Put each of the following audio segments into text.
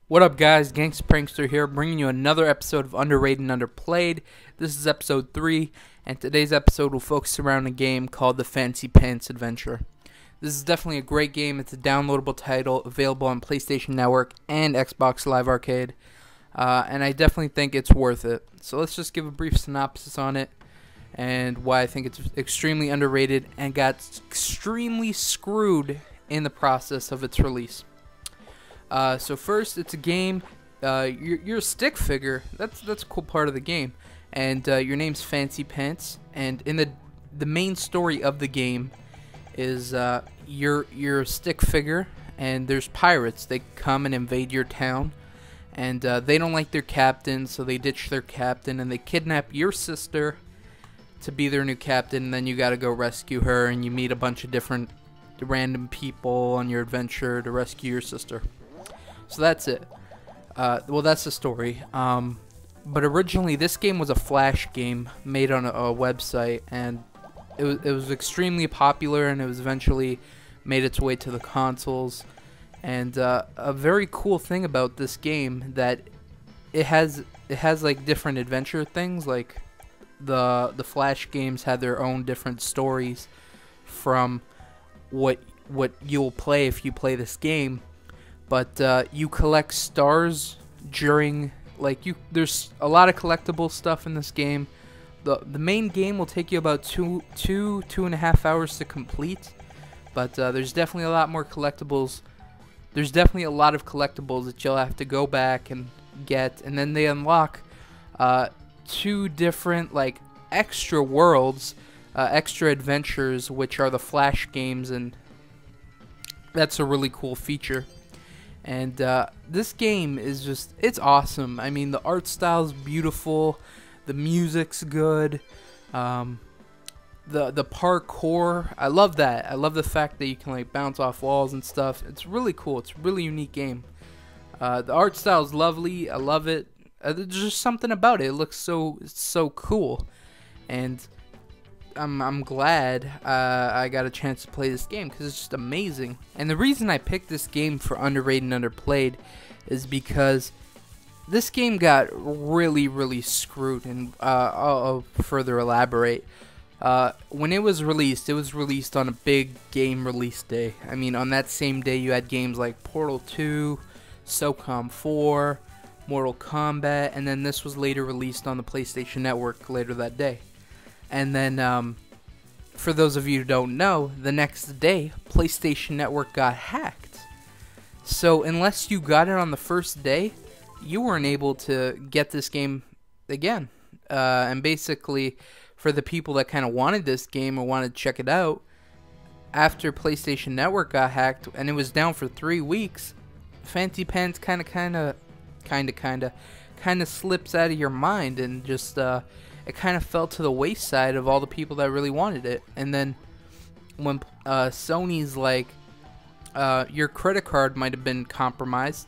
What up, guys? GangstaPranksta here, bringing you another episode of Underrated and Underplayed. This is episode 3, and today's episode will focus around a game called the Fancy Pants Adventure. This is definitely a great game. It's a downloadable title, available on PlayStation Network and Xbox Live Arcade, and I definitely think it's worth it. So let's just give a brief synopsis on it, and why I think it's extremely underrated and got extremely screwed in the process of its release. So first, it's a game. You're a stick figure. That's a cool part of the game, and your name's Fancy Pants. And in the main story of the game is you're a stick figure, and there's pirates. They come and invade your town, and they don't like their captain, so they ditch their captain and they kidnap your sister to be their new captain. And then you got to go rescue her, and you meet a bunch of different random people on your adventure to rescue your sister. So that's it. Well, that's the story. But originally, this game was a Flash game made on a website, and it was extremely popular, and it was eventually made its way to the consoles. And a very cool thing about this game that it has like different adventure things. Like the Flash games had their own different stories from what you'll play if you play this game. But you collect stars during, there's a lot of collectible stuff in this game. The main game will take you about two and a half hours to complete, but there's definitely a lot more collectibles. There's definitely a lot of collectibles that you'll have to go back and get, and then they unlock 2 different extra worlds, extra adventures, which are the Flash games, and that's a really cool feature. And this game is it's awesome. I mean, the art style's beautiful, the music's good, the parkour, I love that. I love the fact that you can bounce off walls and stuff. It's really cool. It's a really unique game. The art style's lovely. I love it. There's just something about it. It looks so cool, and I'm glad I got a chance to play this game because it's just amazing. And the reason I picked this game for Underrated and Underplayed is because this game got really screwed, and I'll further elaborate. When it was released on a big game release day. I mean, on that same day you had games like Portal 2, SOCOM 4, Mortal Kombat, and then this was later released on the PlayStation Network later that day. And then, for those of you who don't know, the next day, PlayStation Network got hacked. So, unless you got it on the first day, you weren't able to get this game again. And basically, for the people that kind of wanted this game or wanted to check it out, after PlayStation Network got hacked, and it was down for 3 weeks, Fancy Pants kind of slips out of your mind, and just, it kind of fell to the wayside of all the people that really wanted it. And then when Sony's your credit card might have been compromised,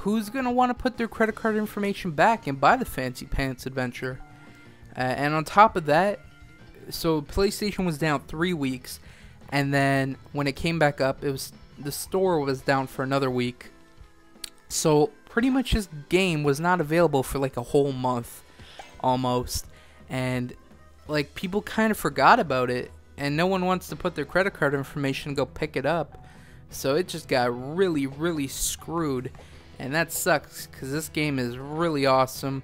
who's going to want to put their credit card information back and buy the Fancy Pants Adventure? And on top of that, so PlayStation was down 3 weeks, and then when it came back up, the store was down for another week. So pretty much this game was not available for a whole month almost. And people kind of forgot about it, and no one wants to put their credit card information and go pick it up. So it just got really screwed, and that sucks because this game is really awesome.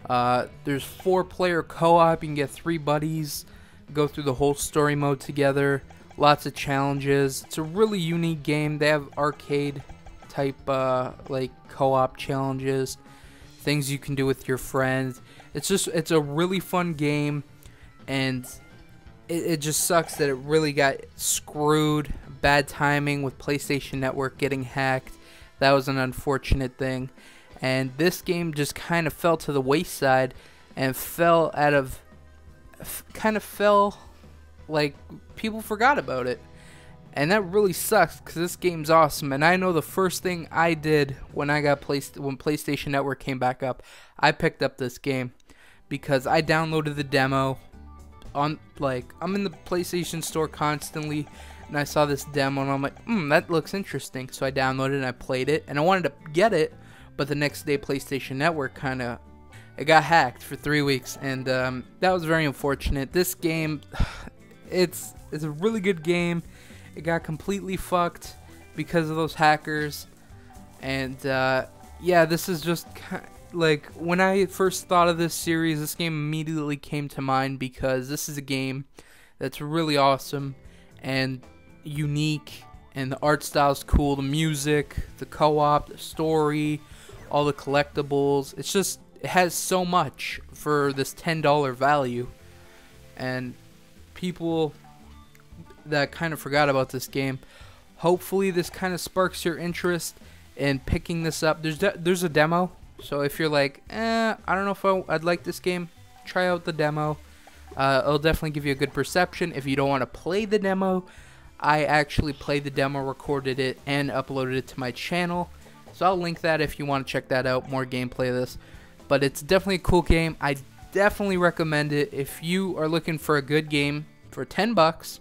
There's 4-player co-op. You can get 3 buddies, go through the whole story mode together. Lots of challenges. It's a really unique game. They have arcade type co-op challenges, things you can do with your friends. It's a really fun game, and it just sucks that it really got screwed. Bad timing with PlayStation Network getting hacked. That was an unfortunate thing. And this game just kind of fell to the wayside and fell people forgot about it. And that really sucks because this game's awesome. And I know the first thing I did when PlayStation Network came back up, I picked up this game because I downloaded the demo on I'm in the PlayStation store constantly, and I saw this demo and I'm like, that looks interesting. So I downloaded it and I played it, and I wanted to get it, but the next day PlayStation Network it got hacked for 3 weeks, and that was very unfortunate. This game, it's a really good game. It got completely fucked because of those hackers, and yeah, this is just like, when I first thought of this series, this game immediately came to mind because this is a game that's really awesome and unique, and the art style's cool, the music, the co-op, the story, all the collectibles. It has so much for this $10 value, and people that kind of forgot about this game, hopefully this kind of sparks your interest in picking this up. There's a demo, so if you're like, I don't know if I'd like this game, try out the demo. It'll definitely give you a good perception. If you don't want to play the demo, I actually played the demo, recorded it, and uploaded it to my channel. So I'll link that if you want to check that out, more gameplay of this. But it's definitely a cool game. I definitely recommend it if you are looking for a good game for 10 bucks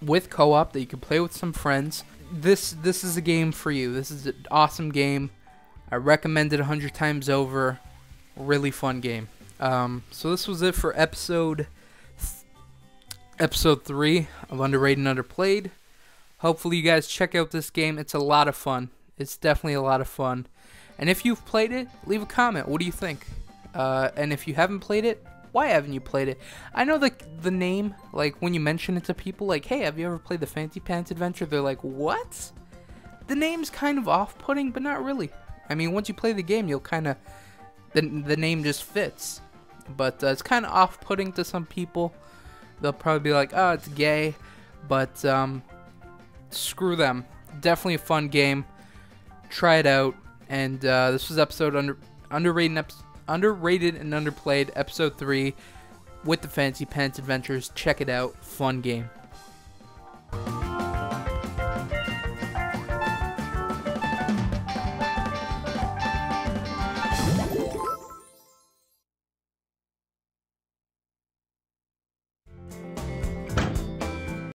with co-op that you can play with some friends. This is a game for you. This is an awesome game. I recommend it 100 times over. Really fun game. So this was it for episode 3 of Underrated and Underplayed. Hopefully you guys check out this game. It's a lot of fun. It's definitely a lot of fun. And if you've played it, leave a comment. What do you think? And if you haven't played it, why haven't you played it? I know the name, like when you mention it to people, like, hey, have you ever played the Fancy Pants Adventure? They're like, what? The name's kind of off-putting, but not really. I mean, once you play the game, you'll kind of, the name just fits. But it's kind of off-putting to some people. They'll probably be like, oh, it's gay. But screw them. Definitely a fun game. Try it out. And this was episode underrated and underplayed, episode 3 with the Fancy Pants Adventures. Check it out. Fun game.